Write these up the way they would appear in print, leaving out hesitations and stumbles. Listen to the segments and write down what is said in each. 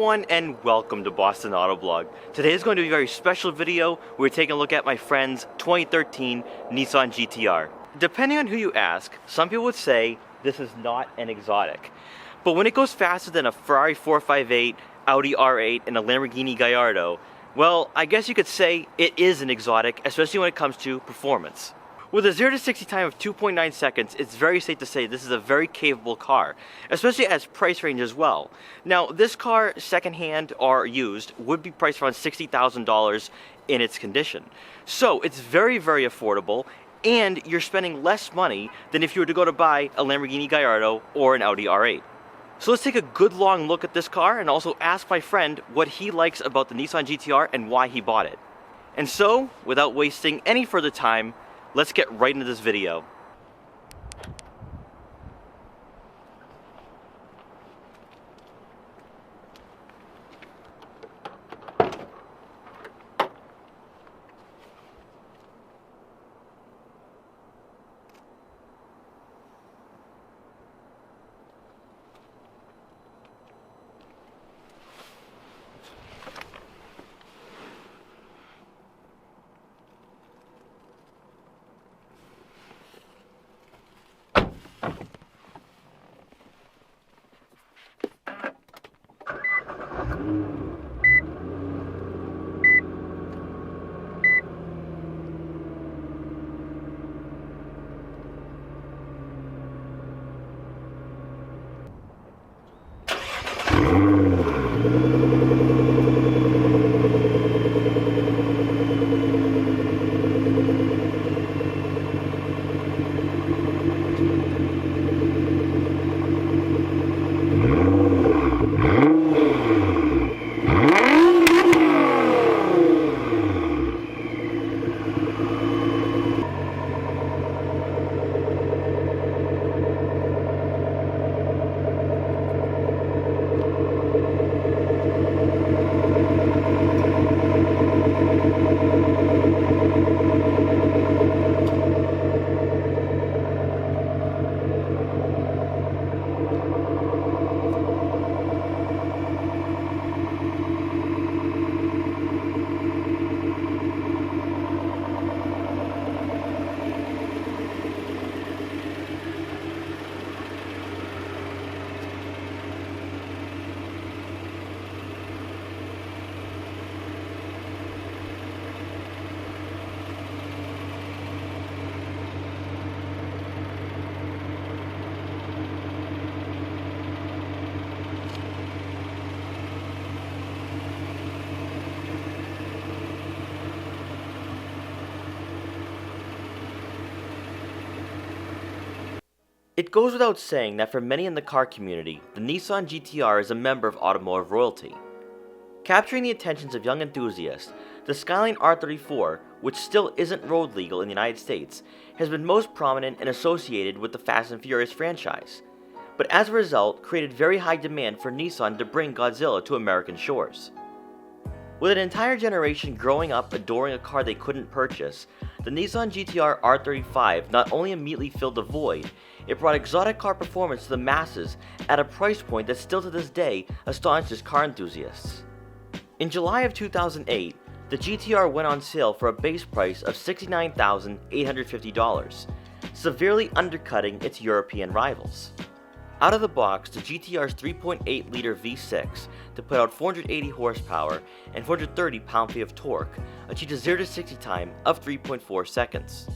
everyone and welcome to Boston Autoblog. Today is going to be a very special video. We're taking a look at my friend's 2013 Nissan GTR. Depending on who you ask, some people would say this is not an exotic. But when it goes faster than a Ferrari 458, Audi R8, and a Lamborghini Gallardo, well, I guess you could say it is an exotic, especially when it comes to performance. With a 0 to 60 time of 2.9 seconds, it's very safe to say this is a very capable car, especially at its price range as well. Now, this car, secondhand or used, would be priced around $60,000 in its condition. So it's very, very affordable, and you're spending less money than if you were to go to buy a Lamborghini Gallardo or an Audi R8. So let's take a good long look at this car and also ask my friend what he likes about the Nissan GTR and why he bought it. And so, without wasting any further time, let's get right into this video. It goes without saying that for many in the car community, the Nissan GTR is a member of automotive royalty. Capturing the attentions of young enthusiasts, the Skyline R34, which still isn't road legal in the United States, has been most prominent and associated with the Fast and Furious franchise, but as a result created very high demand for Nissan to bring Godzilla to American shores. With an entire generation growing up adoring a car they couldn't purchase, the Nissan GTR R35 not only immediately filled the void, it brought exotic car performance to the masses at a price point that still to this day astonishes car enthusiasts. In July of 2008, the GTR went on sale for a base price of $69,850, severely undercutting its European rivals. Out of the box, the GTR's 3.8-liter V6 to put out 480 horsepower and 430 pound-feet of torque achieved a 0 to 60 time of 3.4 seconds.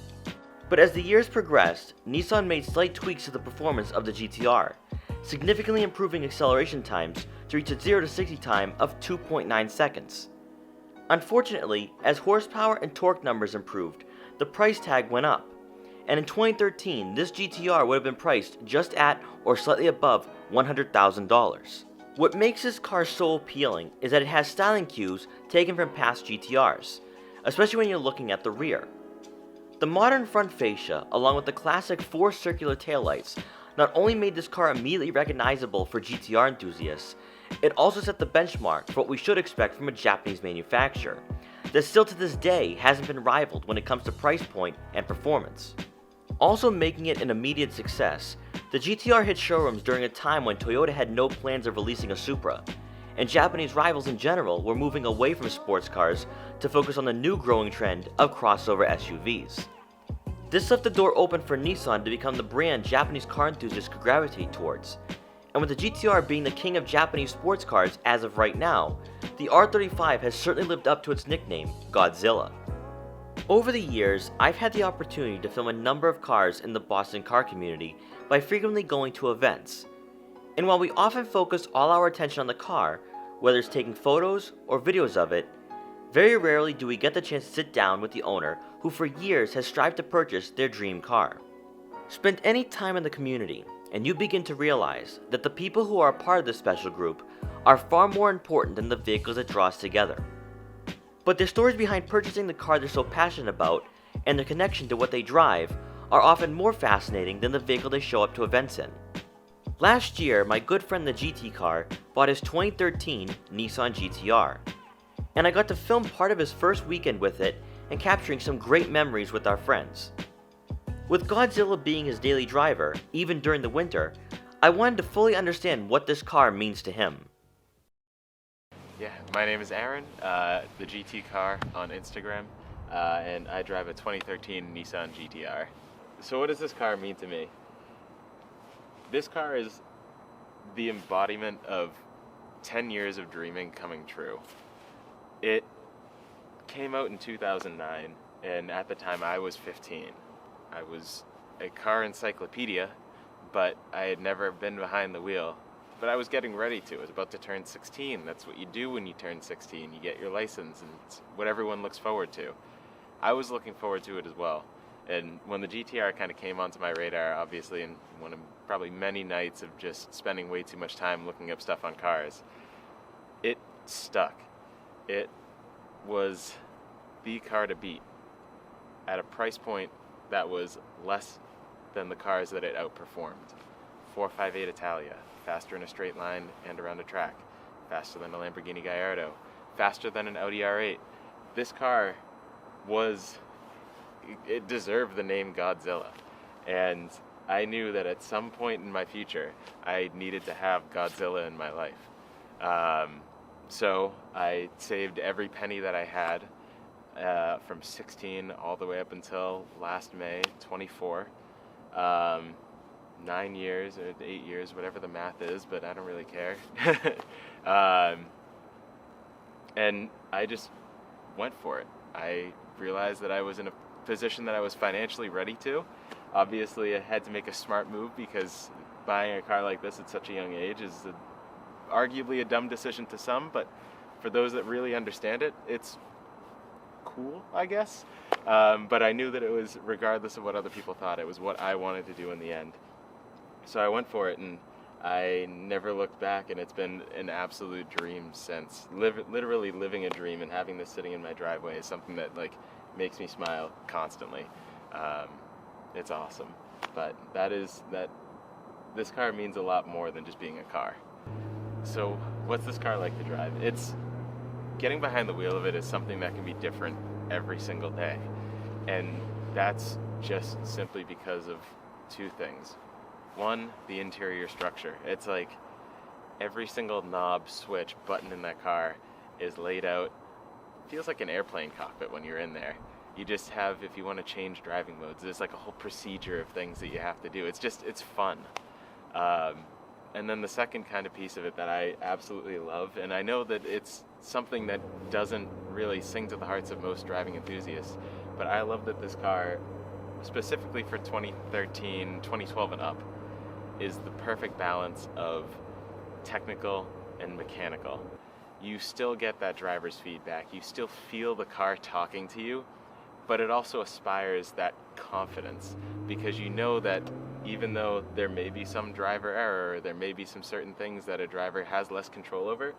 But as the years progressed, Nissan made slight tweaks to the performance of the GTR, significantly improving acceleration times to reach a 0 to 60 time of 2.9 seconds. Unfortunately, as horsepower and torque numbers improved, the price tag went up, and in 2013, this GTR would have been priced just at or slightly above $100,000. What makes this car so appealing is that it has styling cues taken from past GTRs, especially when you're looking at the rear. The modern front fascia, along with the classic 4 circular taillights, not only made this car immediately recognizable for GTR enthusiasts, it also set the benchmark for what we should expect from a Japanese manufacturer, that still to this day hasn't been rivaled when it comes to price point and performance. Also making it an immediate success, the GTR hit showrooms during a time when Toyota had no plans of releasing a Supra, and Japanese rivals in general were moving away from sports cars to focus on the new growing trend of crossover SUVs. This left the door open for Nissan to become the brand Japanese car enthusiasts could gravitate towards. And with the GTR being the king of Japanese sports cars as of right now, the R35 has certainly lived up to its nickname, Godzilla. Over the years, I've had the opportunity to film a number of cars in the Boston car community by frequently going to events. And while we often focus all our attention on the car, whether it's taking photos or videos of it, very rarely do we get the chance to sit down with the owner who for years has strived to purchase their dream car. Spend any time in the community, and you begin to realize that the people who are a part of this special group are far more important than the vehicles that draw us together. But their stories behind purchasing the car they're so passionate about, and their connection to what they drive, are often more fascinating than the vehicle they show up to events in. Last year, my good friend the GT car bought his 2013 Nissan GTR, and I got to film part of his first weekend with it and capturing some great memories with our friends. With Godzilla being his daily driver, even during the winter, I wanted to fully understand what this car means to him. Yeah, my name is Aaron, the GT car on Instagram, and I drive a 2013 Nissan GTR. So what does this car mean to me? This car is the embodiment of 10 years of dreaming coming true. It came out in 2009, and at the time I was 15. I was a car encyclopedia, but I had never been behind the wheel. But I was getting ready to. I was about to turn 16. That's what you do when you turn 16. You get your license, and it's what everyone looks forward to. I was looking forward to it as well. And when the GTR kind of came onto my radar, obviously, in one of probably many nights of just spending way too much time looking up stuff on cars, it stuck. It was the car to beat at a price point that was less than the cars that it outperformed. 458 Italia, faster in a straight line and around a track, faster than a Lamborghini Gallardo, faster than an Audi R8. This car it deserved the name Godzilla. And I knew that at some point in my future, I needed to have Godzilla in my life. So I saved every penny that I had from 16 all the way up until last May, 24. 9 years or 8 years, whatever the math is, but I don't really care. And I just went for it. I realized that I was in a position that I was financially ready to. Obviously, I had to make a smart move because buying a car like this at such a young age is arguably a dumb decision to some, but for those that really understand it, it's cool, I guess. But I knew that it was, regardless of what other people thought, it was what I wanted to do in the end. So I went for it, and I never looked back, and it's been an absolute dream since. Literally living a dream, and having this sitting in my driveway is something that makes me smile constantly. It's awesome. But this car means a lot more than just being a car. So what's this car like to drive? Getting behind the wheel of it is something that can be different every single day. And that's just simply because of two things. One, the interior structure. It's like every single knob, switch, button in that car is laid out. Feels like an airplane cockpit when you're in there. You just have, if you want to change driving modes, there's like a whole procedure of things that you have to do. It's fun. And then the second kind of piece of it that I absolutely love, and I know that it's something that doesn't really sing to the hearts of most driving enthusiasts, but I love that this car, specifically for 2013, 2012 and up, is the perfect balance of technical and mechanical. You still get that driver's feedback, you still feel the car talking to you, but it also aspires that confidence, because you know that even though there may be some driver error, there may be some certain things that a driver has less control over,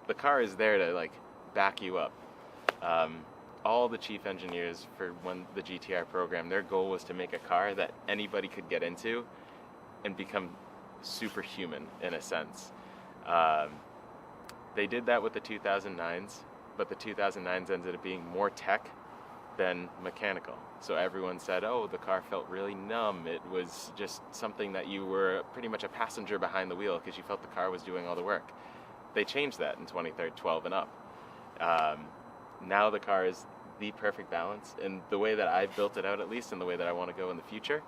the car is there to back you up. All the chief engineers for the GTR program, their goal was to make a car that anybody could get into and become superhuman in a sense. They did that with the 2009s, but the 2009s ended up being more tech than mechanical. So everyone said, oh, the car felt really numb. It was just something that you were pretty much a passenger behind the wheel because you felt the car was doing all the work. they changed that in 2012 and up. Now the car is the perfect balance, and the way that I've built it out, at least, and the way that I want to go in the future,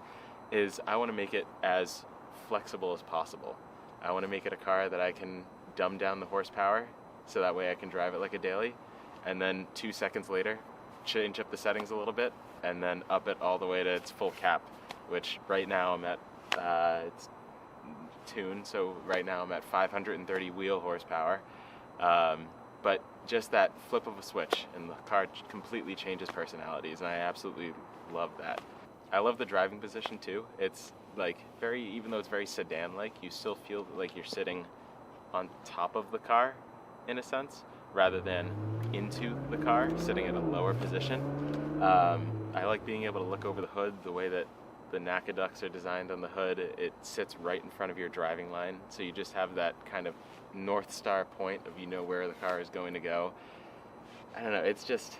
is I want to make it as flexible as possible. I want to make it a car that I can dumb down the horsepower, so that way I can drive it like a daily, and then 2 seconds later, change up the settings a little bit, and then up it all the way to its full cap, which right now I'm at, it's tuned, so right now I'm at 530 wheel horsepower. But just that flip of a switch, and the car completely changes personalities, and I absolutely love that. I love the driving position too. It's like even though it's very sedan-like, you still feel like you're sitting on top of the car, in a sense, rather than into the car, sitting at a lower position. I like being able to look over the hood, the way that the NACA ducts are designed on the hood. It sits right in front of your driving line, so you just have that kind of North Star point of where the car is going to go. I don't know, it's just,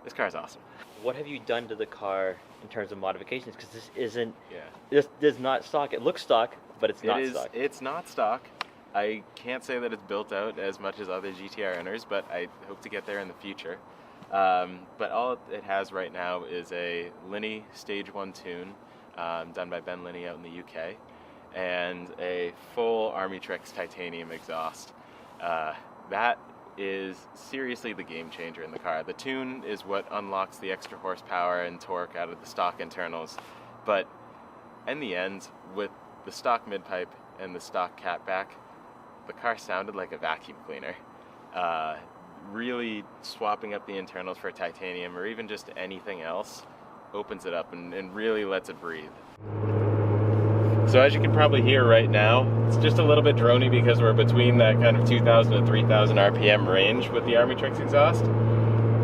this car is awesome. What have you done to the car in terms of modifications? Because this isn't, this is not stock. It looks stock, but it's not stock. It's not stock. I can't say that it's built out as much as other GTR owners, but I hope to get there in the future. But all it has right now is a Linney Stage 1 tune, done by Ben Linney out in the UK, and a full Armytrix titanium exhaust. That is seriously the game changer in the car. The tune is what unlocks the extra horsepower and torque out of the stock internals, but in the end, with the stock mid-pipe and the stock catback, the car sounded like a vacuum cleaner. Really swapping up the internals for titanium or even just anything else opens it up and really lets it breathe. So as you can probably hear right now, it's just a little bit droney because we're between that kind of 2,000 to 3,000 RPM range with the Armytrix exhaust.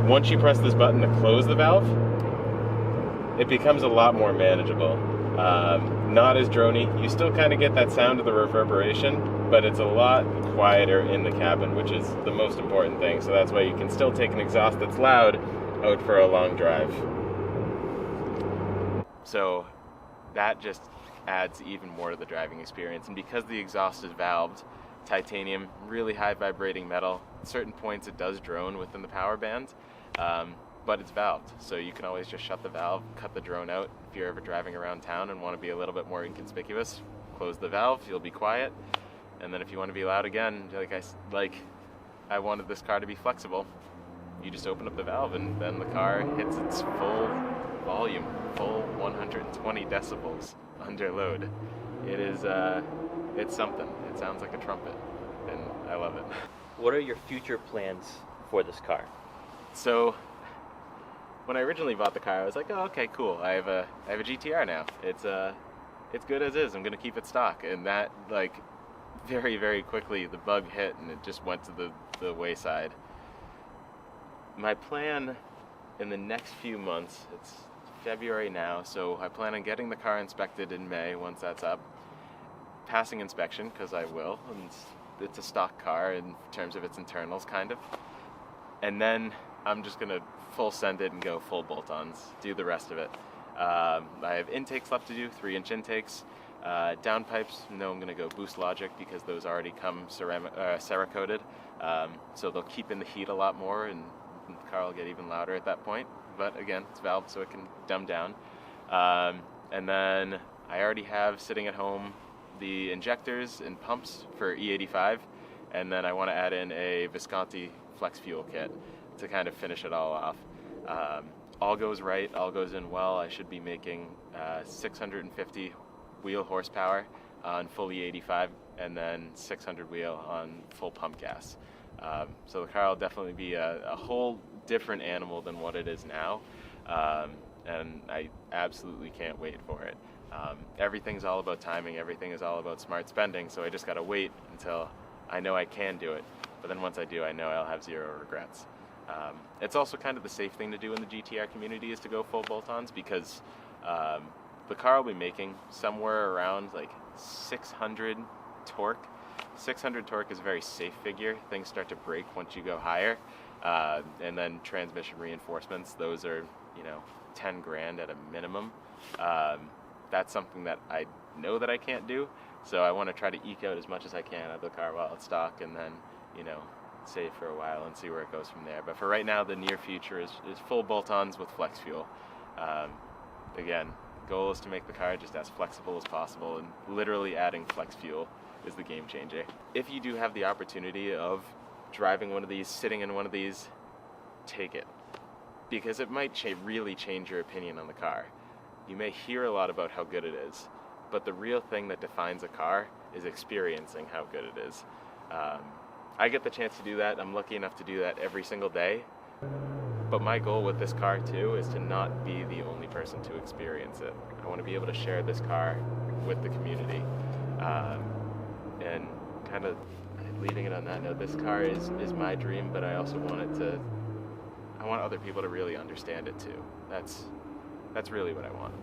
Once you press this button to close the valve, it becomes a lot more manageable. Not as droney. You still kind of get that sound of the reverberation, but it's a lot quieter in the cabin, which is the most important thing. So that's why you can still take an exhaust that's loud out for a long drive. So that just adds even more to the driving experience. And because the exhaust is valved, titanium, really high vibrating metal, at certain points it does drone within the power band, but it's valved. So you can always just shut the valve, cut the drone out. If you're ever driving around town and want to be a little bit more inconspicuous, close the valve, you'll be quiet. And then if you want to be loud again, I wanted this car to be flexible, you just open up the valve and then the car hits its full volume, full 120 decibels under load. It is, it's something. It sounds like a trumpet, and I love it. What are your future plans for this car? So, when I originally bought the car, I was like, oh, okay, cool. I have a GTR now. It's good as is. I'm gonna keep it stock. And that, very, very quickly, the bug hit, and it just went to the wayside. My plan in the next few months, it's February now, so I plan on getting the car inspected in May once that's up, passing inspection, because I will, and it's a stock car in terms of its internals, kind of, and then I'm just going to full send it and go full bolt-ons, do the rest of it. I have intakes left to do, 3-inch intakes. Downpipes, no, I'm going to go Boost Logic because those already come Cerakoted, so they'll keep in the heat a lot more, and the car will get even louder at that point. But again, it's valved so it can dumb down. And then I already have sitting at home the injectors and pumps for E85, and then I want to add in a Visconti flex fuel kit to kind of finish it all off. All goes right, all goes in well. I should be making 650 wheel horsepower on full E85 and then 600 wheel on full pump gas. So the car will definitely be a whole different animal than what it is now, and I absolutely can't wait for it. Everything's all about timing, everything is all about smart spending, so I just gotta wait until I know I can do it, but then once I do, I know I'll have zero regrets. It's also kind of the safe thing to do in the GTR community is to go full bolt-ons, because the car will be making somewhere around 600 torque. 600 torque is a very safe figure. Things start to break once you go higher. And then transmission reinforcements, those are, 10 grand at a minimum. That's something that I know that I can't do. So I want to try to eke out as much as I can out of the car while it's stock, and then you know, save for a while and see where it goes from there. But for right now, the near future is full bolt-ons with flex fuel. Again, goal is to make the car just as flexible as possible, and literally adding flex fuel is the game changer. If you do have the opportunity of driving one of these, sitting in one of these, take it, because it might really change your opinion on the car. You may hear a lot about how good it is, but the real thing that defines a car is experiencing how good it is. I get the chance to do that. I'm lucky enough to do that every single day. But my goal with this car too is to not be the only person to experience it. I want to be able to share this car with the community. And kind of leaving it on that note, this car is my dream, but I also want I want other people to really understand it too. That's really what I want.